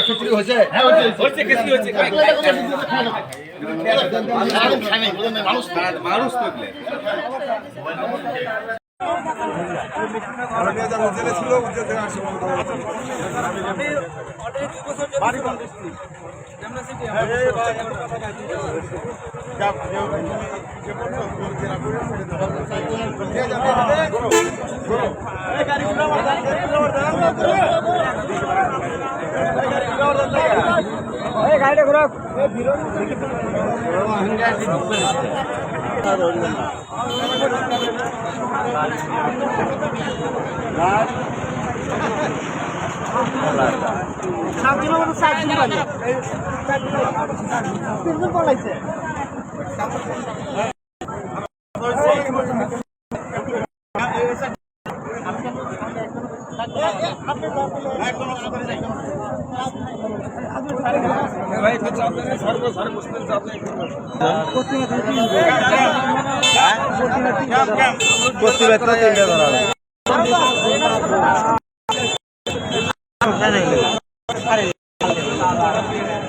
খিচুড়ি হয়েছে? হ্যাঁ হচ্ছে খিচুড়ি হচ্ছে। মানুষ তো ছিল উজ্জ্বল থেকে আসছে গাড়িটা ঘোরা প্রতি ব্যক্তি 3টা ধরা